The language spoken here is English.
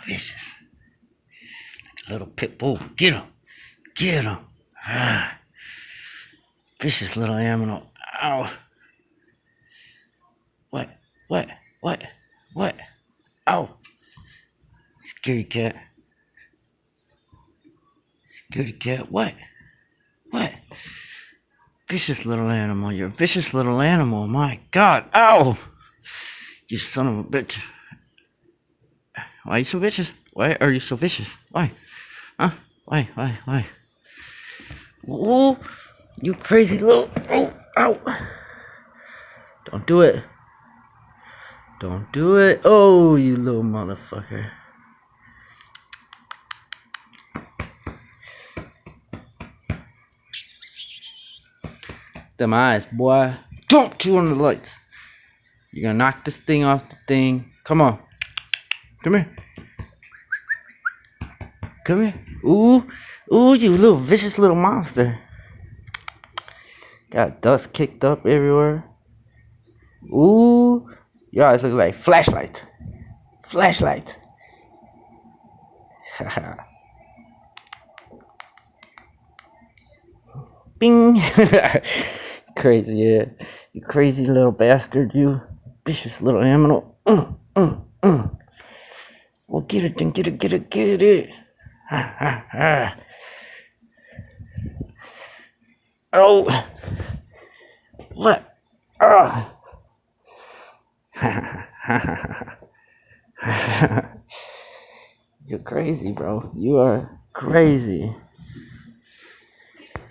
vicious. Like a little pit bull. Get him. Get him. Ah. Vicious little animal. Ow. What? What? What? What? Ow. Scaredy cat. Scaredy cat. What? What? Vicious little animal. You're a vicious little animal. My God. Ow. You son of a bitch. Why are you so vicious? Why are you so vicious? Why? Huh? Why? Oh, you crazy little... Oh, ow. Don't do it. Don't do it. Oh, you little motherfucker. Them eyes, boy. Don't chew on the lights. You're gonna knock this thing off the thing. Come on. Come here. Come here. Ooh, you little vicious little monster. Got dust kicked up everywhere. Ooh, your eyes look like flashlights. Flashlight. Bing. Crazy, yeah. You crazy little bastard, you vicious little animal. Well, get it, then get it. Oh. What? Oh. You're crazy, bro. You are crazy.